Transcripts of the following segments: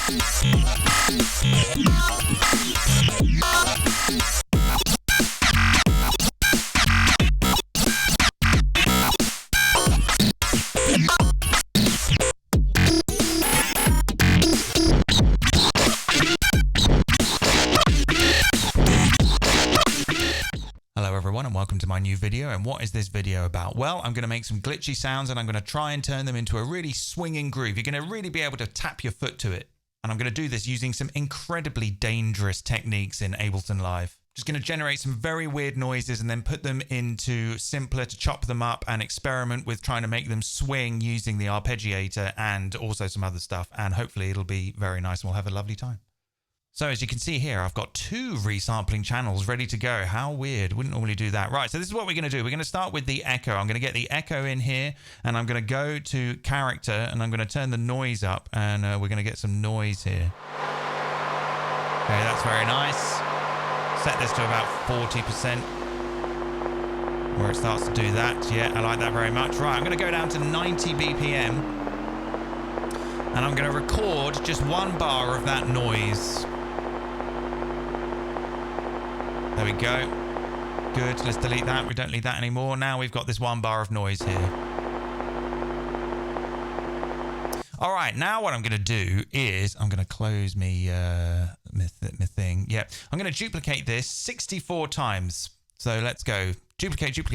And welcome to my new video. And what is this video about? Well, I'm going to make some glitchy sounds and I'm going to try and turn them into a really swinging groove. You're going to really be able to tap your foot to it. And I'm going to do this using some incredibly dangerous techniques in Ableton Live. Just going to generate some very weird noises and then put them into simpler to chop them up and experiment with trying to make them swing using the arpeggiator and also some other stuff. And hopefully it'll be very nice and we'll have a lovely time. So as you can see here, I've got 2 resampling channels ready to go. How weird. Wouldn't normally do that. Right, so this is what we're going to do. We're going to start with the echo. I'm going to get the echo in here and I'm going to go to character and I'm going to turn the noise up and we're going to get some noise here. Okay, that's very nice. Set this to about 40% where it starts to do that. Yeah, I like that very much. Right, I'm going to go down to 90 BPM and I'm going to record just 1 bar of that noise. There we go. Good. Let's delete that. We don't need that anymore. Now we've got this 1 bar of noise here. All right. Now what I'm going to do is I'm going to close me thing. Yeah. I'm going to duplicate this 64 times. So let's go. Duplicate until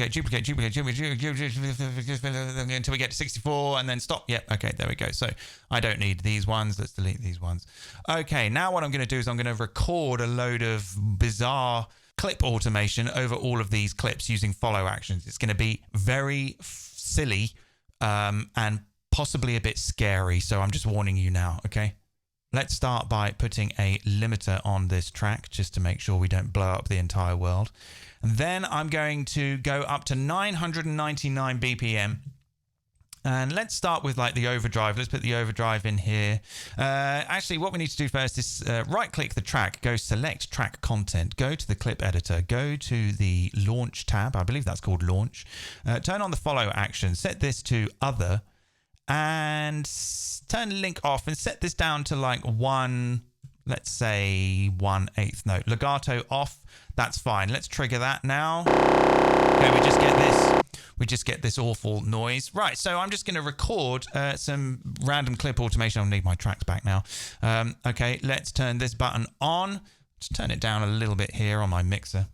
we get to 64 and then stop. Yep. Okay, there we go. So I don't need these ones. Let's delete these ones. Okay, now what I'm going to do is I'm going to record a load of bizarre clip automation over all of these clips using follow actions. It's going to be very silly and possibly a bit scary. So I'm just warning you now, okay? Let's start by putting a limiter on this track just to make sure we don't blow up the entire world. And then I'm going to go up to 999 BPM. And let's start with like the overdrive. Let's put the overdrive in here. Actually, what we need to do first is right-click the track, go select track content, go to the clip editor, go to the launch tab. I believe that's called launch. Turn on the follow action, set this to other, and turn link off and set this down to like 1, let's say 1/8 note. Legato off. That's fine. Let's trigger that now. Okay, we just get this awful noise. Right, so I'm just going to record some random clip automation. I'll need my tracks back now. Okay, let's turn this button on. Just turn it down a little bit here on my mixer.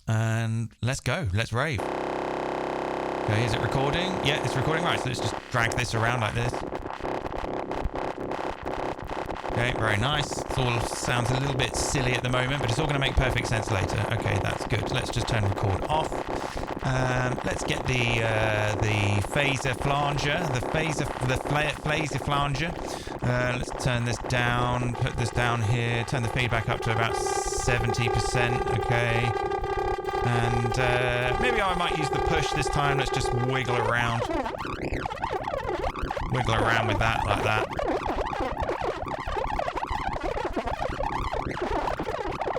And let's go. Let's rave. Okay, is it recording? Yeah, it's recording. Right, so let's just drag this around like this. Okay, very nice. It all sounds a little bit silly at the moment, but it's all going to make perfect sense later. Okay, that's good. Let's just turn record off. Let's get the phaser flanger, the phaser flanger. Let's turn this down, put this down here, turn the feedback up to about 70%. Okay, and maybe I might use the push this time. Let's just wiggle around with that like that.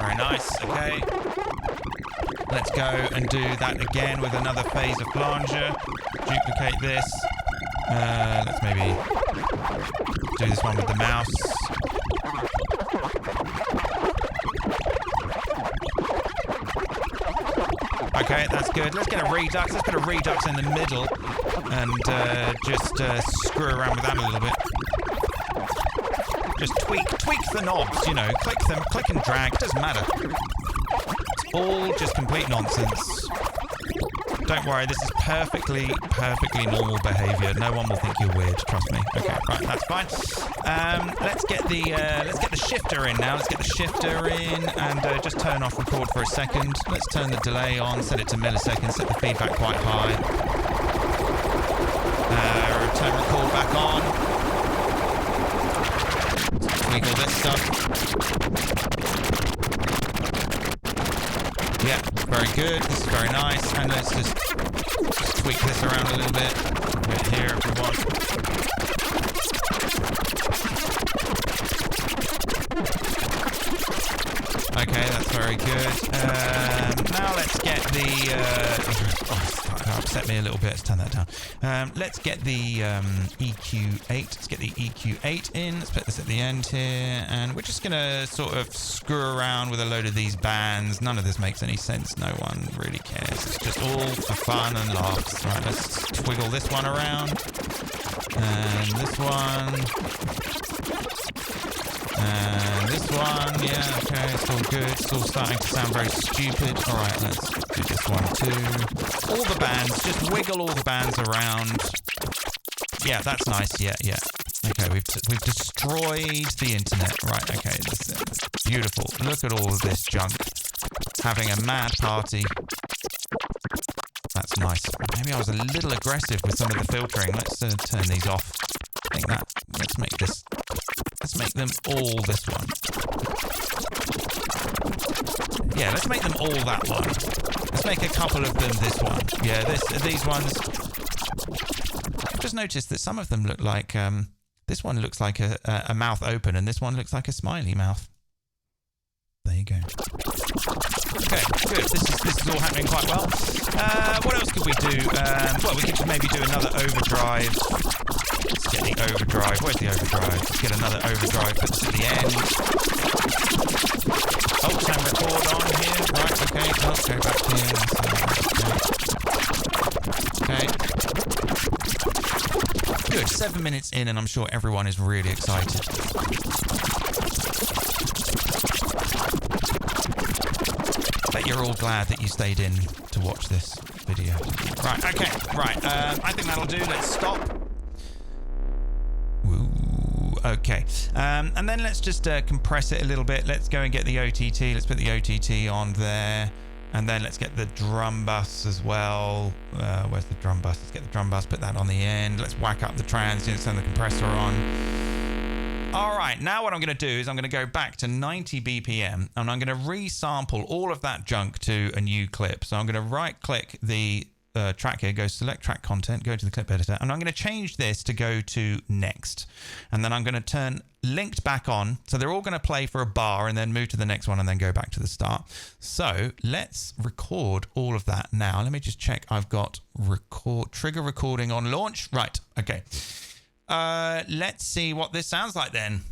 Very nice, okay. Let's go and do that again with another phaser flanger. Duplicate this. Let's maybe do this one with the mouse. Okay, that's good. Let's get a redux. Let's put a redux in the middle and just screw around with that a little bit. Just tweak the knobs, you know, click and drag, doesn't matter. It's all just complete nonsense. Don't worry, this is perfectly normal behavior. No one will think you're weird, trust me. Okay, right, that's fine. Let's get the shifter in now. Let's get the shifter in and just turn off record for a second. Let's turn the delay on, set it to milliseconds, set the feedback quite high. Turn record back on. Tweak all this stuff. Yeah, very good. This is very nice. And let's just tweak this around a little bit. Right here if we want. Okay, that's very good. Now let's get the... upset me a little bit. Let's turn that down. Let's get the EQ8. Let's get the EQ8 in. Let's put this at the end here. And we're just going to sort of screw around with a load of these bands. None of this makes any sense. No one really cares. It's just all for fun and laughs. Right, let's twiggle this one around. And this one. And this one, yeah, okay, it's all good. It's all starting to sound very stupid. All right, let's do this one too. All the bands, just wiggle all the bands around. Yeah, that's nice. Yeah. Okay, we've destroyed the internet. Right, okay, this is beautiful. Look at all of this junk. Having a mad party. That's nice. Maybe I was a little aggressive with some of the filtering. Let's turn these off. I think that. Let's make them all this one. Yeah, let's make them all that one. Let's make a couple of them this one. Yeah, these ones. I've just noticed that some of them look like this one looks like a mouth open, and this one looks like a smiley mouth. There you go. Okay, good. This is all happening quite well. What else could we do? Well, we could maybe do another overdrive. Let's get the overdrive. Where's the overdrive? Let's get another overdrive. Put this at the end. Oh, and record on here. Right, okay. Oh, go back here. Okay. Good. 7 minutes in, and I'm sure everyone is really excited. Bet you're all glad that you stayed in to watch this video. Right, okay, right. I think that'll do. Let's stop. Ooh, okay. And then let's just compress it a little bit. Let's go and get the OTT. Let's put the OTT on there. And then let's get the drum bus as well. Where's the drum bus? Let's get the drum bus, put that on the end. Let's whack up the transients, turn the compressor on. All right, now what I'm going to do is I'm going to go back to 90 BPM and I'm going to resample all of that junk to a new clip. So I'm going to right-click the track here, go select track content, go to the clip editor, and I'm going to change this to go to next. And then I'm going to turn linked back on. So they're all going to play for a bar and then move to the next one and then go back to the start. So let's record all of that now. Let me just check. I've got trigger recording on launch. Right, okay. Let's see what this sounds like then.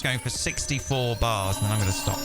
Going for 64 bars, and then I'm going to stop.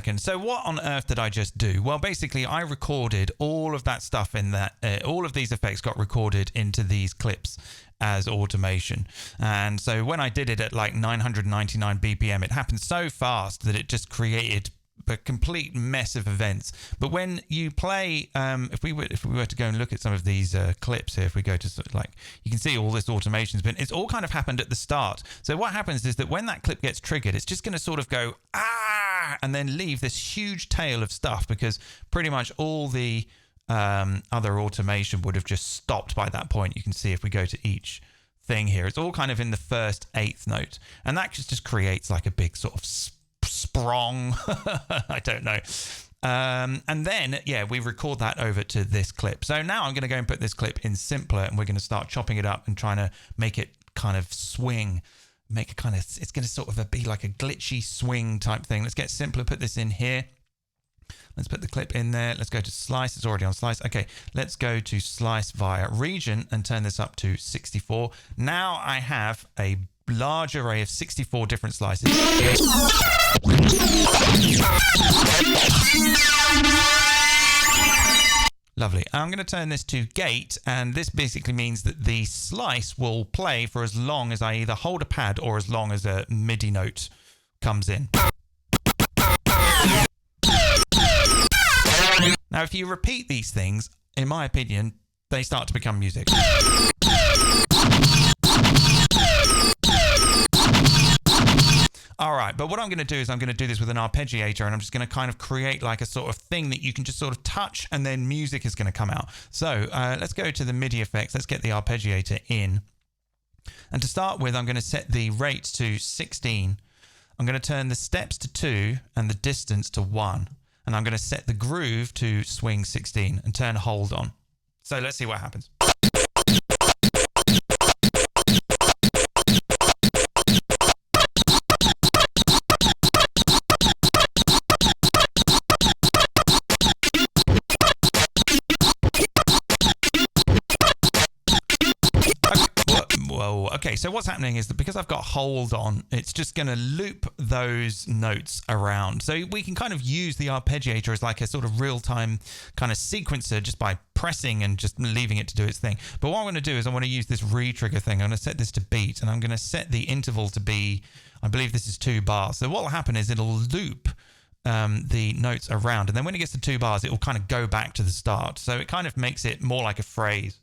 second. So what on earth did I just do? Well, basically, I recorded all of that stuff in that. All of these effects got recorded into these clips as automation. And so when I did it at like 999 BPM, it happened so fast that it just created a complete mess of events. But when you play, if we were to go and look at some of these clips here, if we go to sort of like, you can see all this automation's been, it's all kind of happened at the start. So what happens is that when that clip gets triggered, it's just going to sort of go, and then leave this huge tail of stuff, because pretty much all the other automation would have just stopped by that point. You can see if we go to each thing here, it's all kind of in the first eighth note, and that just creates like a big sort of sprong. I don't know. And then, yeah, we record that over to this clip. So now I'm going to go and put this clip in simpler, and we're going to start chopping it up and trying to make it kind of swing, make a kind of, it's going to sort of be like a glitchy swing type thing. Let's get simpler, put this in here. Let's put the clip in there. Let's go to slice. It's already on slice. Okay, let's go to slice via region and turn this up to 64. Now I have a large array of 64 different slices. Lovely. I'm going to turn this to gate, and this basically means that the slice will play for as long as I either hold a pad or as long as a MIDI note comes in. Now, if you repeat these things, in my opinion, they start to become music. All right, but what I'm going to do is I'm going to do this with an arpeggiator, and I'm just going to kind of create like a sort of thing that you can just sort of touch, and then music is going to come out. So let's go to the MIDI effects. Let's get the arpeggiator in. And to start with, I'm going to set the rate to 16. I'm going to turn the steps to 2 and the distance to 1. And I'm going to set the groove to swing 16 and turn hold on. So let's see what happens. Okay, so what's happening is that because I've got hold on, it's just going to loop those notes around. So we can kind of use the arpeggiator as like a sort of real-time kind of sequencer just by pressing and just leaving it to do its thing. But what I'm going to do is I want to use this re-trigger thing. I'm going to set this to beat, and I'm going to set the interval to be, I believe this is 2 bars. So what will happen is it'll loop the notes around, and then when it gets to 2 bars, it will kind of go back to the start. So it kind of makes it more like a phrase.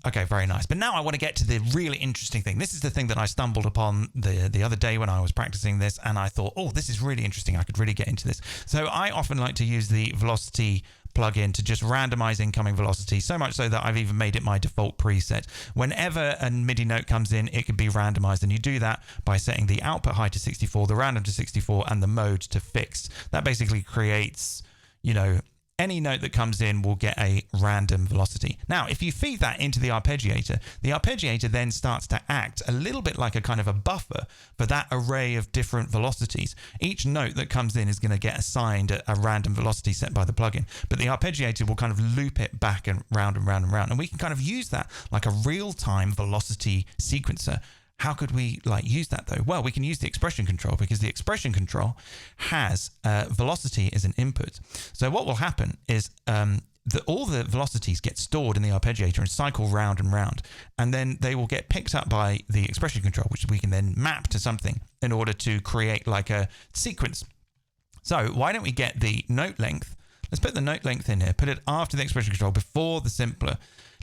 Okay, very nice. But now I want to get to the really interesting thing. This is the thing that I stumbled upon the other day when I was practicing this, and I thought, oh, this is really interesting. I could really get into this. So I often like to use the velocity plugin to just randomize incoming velocity, so much so that I've even made it my default preset. Whenever a MIDI note comes in, it can be randomized, and you do that by setting the output high to 64, the random to 64, and the mode to fixed. That basically creates, you know, any note that comes in will get a random velocity. Now, if you feed that into the arpeggiator then starts to act a little bit like a kind of a buffer for that array of different velocities. Each note that comes in is going to get assigned a random velocity set by the plugin, but the arpeggiator will kind of loop it back and round and round and round. And we can kind of use that like a real-time velocity sequencer. How could we like use that though? Well, we can use the expression control, because the expression control has velocity as an input. So what will happen is all the velocities get stored in the arpeggiator and cycle round and round, and then they will get picked up by the expression control, which we can then map to something in order to create like a sequence. So why don't we get the note length? Let's put the note length in here, put it after the expression control, before the simpler.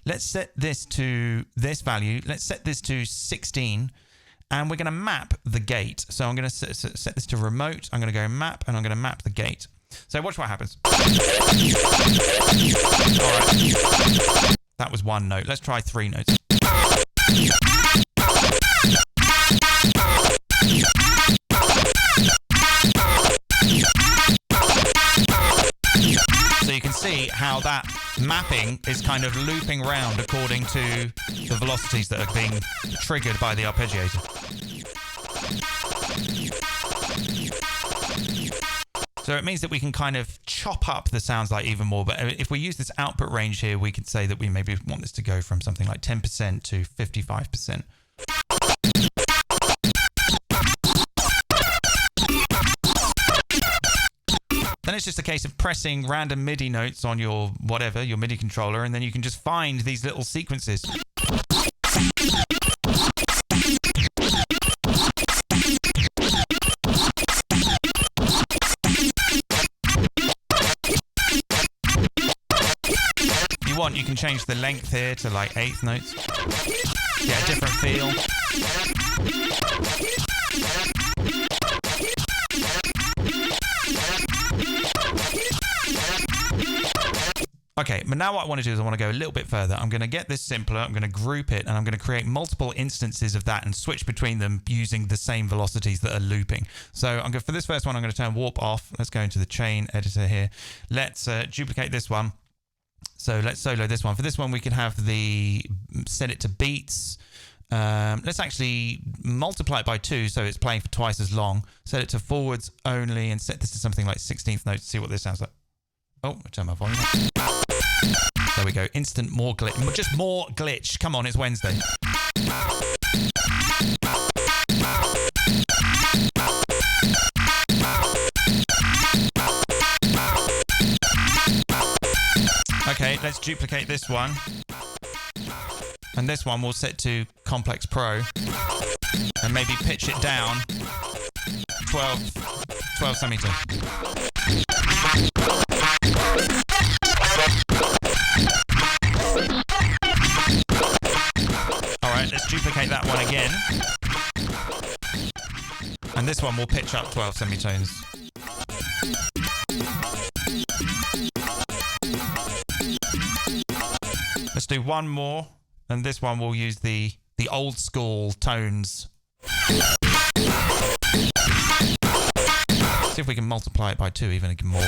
Let's set this to this value. Let's set this to 16, and we're going to map the gate. So I'm going to set this to remote. I'm going to go map, and I'm going to map the gate. So watch what happens. All right. That was 1 note. Let's try 3 notes. So you can see how that mapping is kind of looping round according to the velocities that are being triggered by the arpeggiator. So it means that we can kind of chop up the sounds like even more. But if we use this output range here, we could say that we maybe want this to go from something like 10% to 55%. Then it's just a case of pressing random MIDI notes on your whatever, your MIDI controller, and then you can just find these little sequences. If you want, you can change the length here to like eighth notes. Get a different feel. Okay, but now what I want to do is I want to go a little bit further. I'm going to get this simpler, I'm going to group it, and I'm going to create multiple instances of that and switch between them using the same velocities that are looping. So I'm going, for this first one, I'm going to turn warp off. Let's go into the chain editor here. Let's duplicate this one. So let's solo this one. For this one, we can have set it to beats. Let's actually multiply it by 2 so it's playing for twice as long. Set it to forwards only and set this to something like 16th notes to see what this sounds like. Oh, I turn my volume up. There we go. Instant more glitch. Just more glitch. Come on, it's Wednesday. Okay, let's duplicate this one. And this one we'll set to Complex Pro. And maybe pitch it down 12 semitone. Alright, let's duplicate that one again. And this one will pitch up 12 semitones. Let's do one more, and this one will use the old school tones. See if we can multiply it by 2 even more.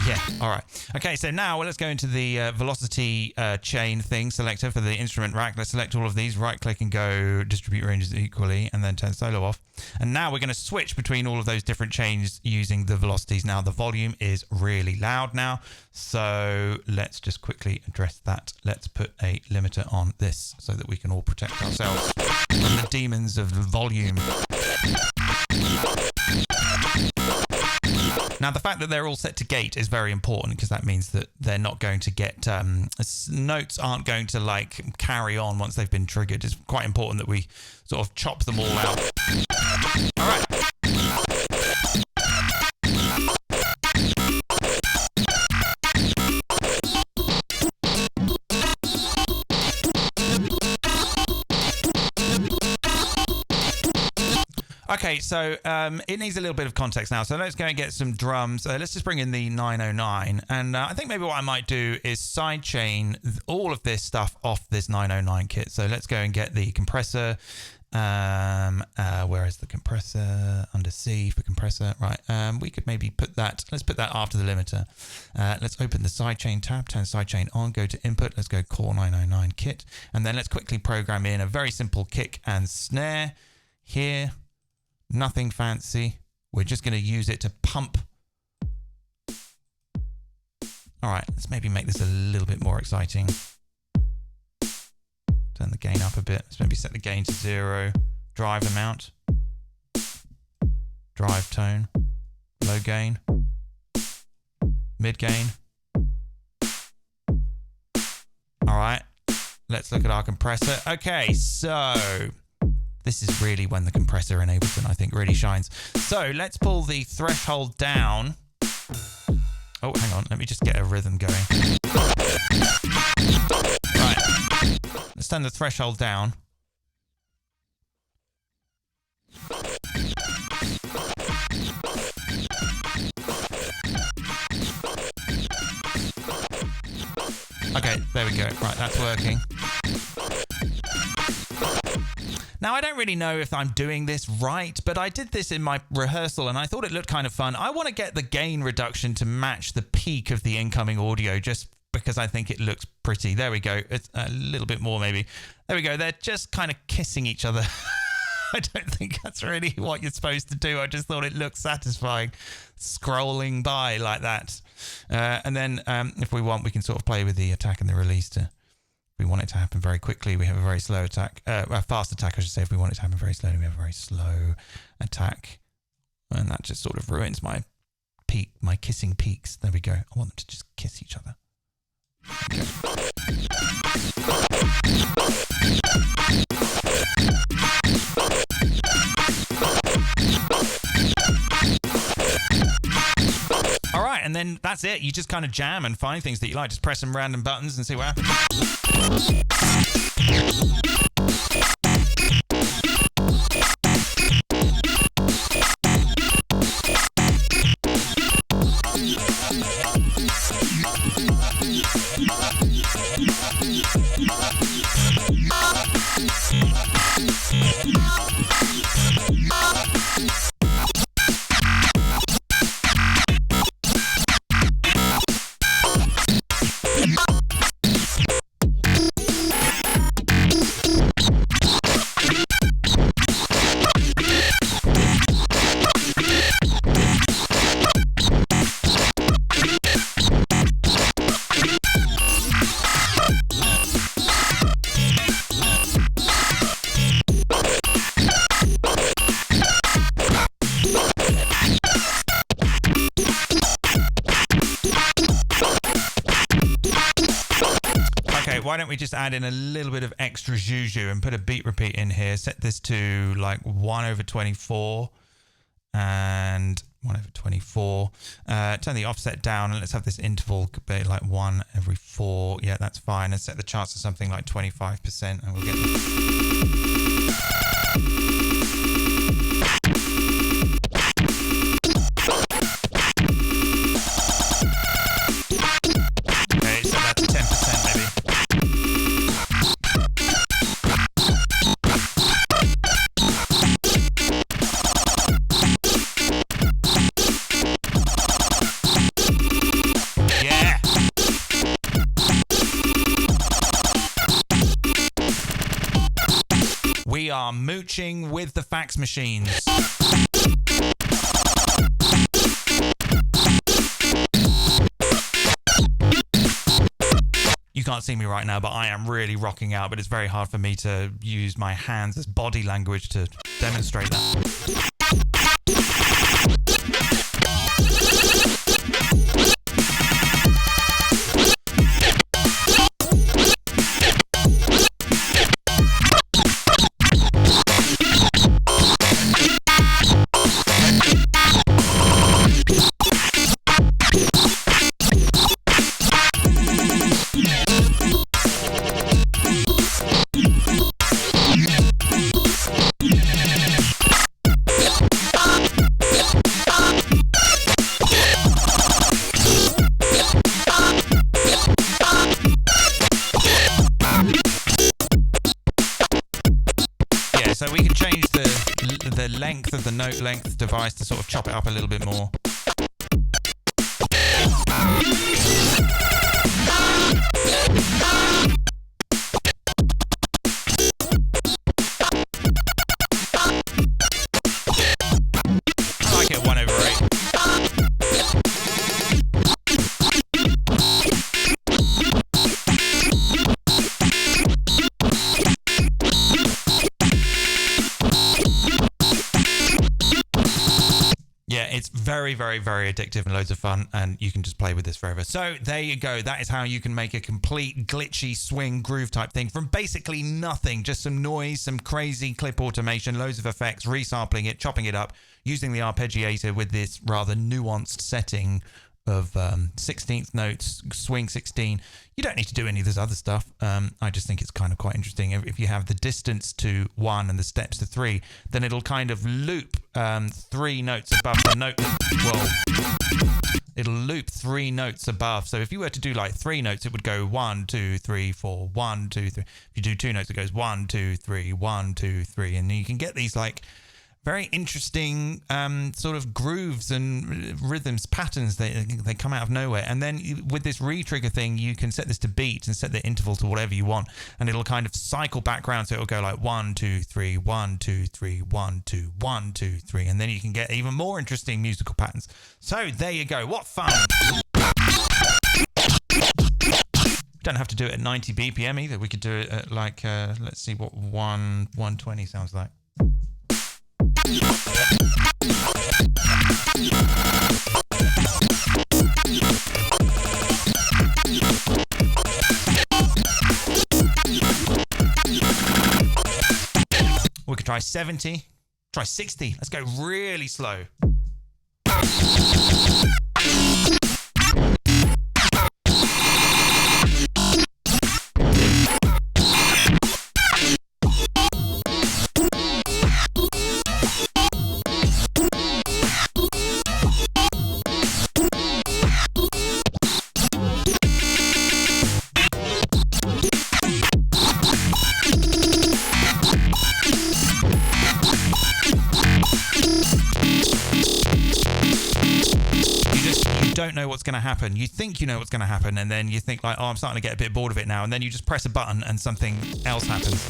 Yeah, all right. Okay, so now let's go into the velocity chain thing selector for the instrument rack. Let's select all of these, right-click and go distribute ranges equally, and then turn solo off. And now we're going to switch between all of those different chains using the velocities. Now, the volume is really loud now, so let's just quickly address that. Let's put a limiter on this so that we can all protect ourselves from the demons of volume. Now, the fact that they're all set to gate is very important because that means that they're not going to get, notes aren't going to like carry on once they've been triggered. It's quite important that we sort of chop them all out. All right. Okay, so it needs a little bit of context now. So let's go and get some drums. Let's just bring in the 909. And I think maybe what I might do is sidechain all of this stuff off this 909 kit. So let's go and get the compressor. Where is the compressor? Under C for compressor. Right. We could maybe put that. Let's put that after the limiter. Let's open the sidechain tab, turn sidechain on, go to input. Let's go core 909 kit. And then let's quickly program in a very simple kick and snare here. Nothing fancy. We're just going to use it to pump. All right, let's maybe make this a little bit more exciting. Turn the gain up a bit. Let's maybe set the gain to 0. Drive amount. Drive tone. Low gain. Mid gain. All right, let's look at our compressor. Okay, so this is really when the compressor in Ableton, I think, really shines. So let's pull the threshold down. Oh, hang on. Let me just get a rhythm going. Right. Let's turn the threshold down. Okay, there we go. Right, that's working. Now, I don't really know if I'm doing this right, but I did this in my rehearsal and I thought it looked kind of fun. I want to get the gain reduction to match the peak of the incoming audio just because I think it looks pretty. There we go. It's a little bit more maybe. There we go. They're just kind of kissing each other. I don't think that's really what you're supposed to do. I just thought it looked satisfying scrolling by like that. And then if we want, we can sort of play with the attack and the release to, if we want it to happen very quickly, we have a very slow attack, a fast attack, I should say. If we want it to happen very slowly, we have a very slow attack. And that just sort of ruins my peak, my kissing peaks. There we go. I want them to just kiss each other. Okay. All right, and then that's it. You just kind of jam and find things that you like. Just press some random buttons and see what happens. Why don't we just add in a little bit of extra juju and put a beat repeat in here. Set this to like 1/24 and 1/24. Turn the offset down and let's have this interval be like 1/4. Yeah, that's fine. And set the charts to something like 25% and we'll get okay, so that's 10% maybe. We are mooching with the fax machines. You can't see me right now, but I am really rocking out, but it's very hard for me to use my hands as body language to demonstrate that. So we can change the length of the note length device to sort of chop it up a little bit more. I like it 1/8. Yeah, it's very, very, very addictive and loads of fun, and you can just play with this forever. So there you go. That is how you can make a complete glitchy swing groove type thing from basically nothing, just some noise, some crazy clip automation, loads of effects, resampling it, chopping it up, using the arpeggiator with this rather nuanced setting of 16th notes, swing 16. You don't need to do any of this other stuff. I just think it's kind of quite interesting. If you have the distance to 1 and the steps to 3, then it'll kind of loop 3 notes above the note. Well, it'll loop 3 notes above. So if you were to do like 3 notes, it would go 1, 2, 3, 4, 1, 2, 3. If you do 2 notes, it goes 1, 2, 3, 1, 2, 3. And you can get these like very interesting sort of grooves and rhythms, patterns. They come out of nowhere. And then with this re-trigger thing, you can set this to beat and set the interval to whatever you want. And it'll kind of cycle background. So it'll go like 1, 2, 3, 1, 2, 3, 1, 2, 1, 2, 3. And then you can get even more interesting musical patterns. So there you go. What fun. Don't have to do it at 90 BPM either. We could do it at like, let's see what 120 sounds like. We could try 70, try 60. Let's go really slow. Don't know what's going to happen. You think you know what's going to happen, and then you think like, oh, I'm starting to get a bit bored of it now, and then you just press a button and something else happens.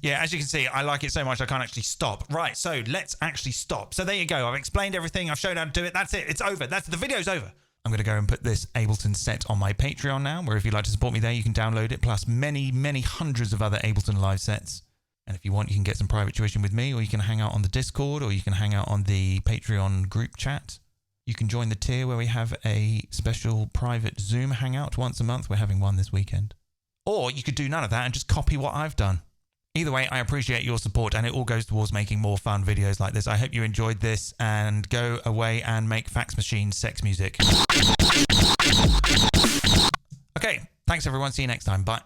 Yeah, as you can see, I like it so much I can't actually stop. Right, so let's actually stop. So there you go. I've explained everything. I've shown how to do it. That's it. It's over. The video's over. I'm going to go and put this Ableton set on my Patreon now, where if you'd like to support me there, you can download it, plus many, many hundreds of other Ableton live sets. And if you want, you can get some private tuition with me, or you can hang out on the Discord, or you can hang out on the Patreon group chat. You can join the tier where we have a special private Zoom hangout once a month. We're having one this weekend. Or you could do none of that and just copy what I've done. Either way, I appreciate your support, and it all goes towards making more fun videos like this. I hope you enjoyed this, and go away and make fax machine sex music. Okay, thanks everyone. See you next time. Bye.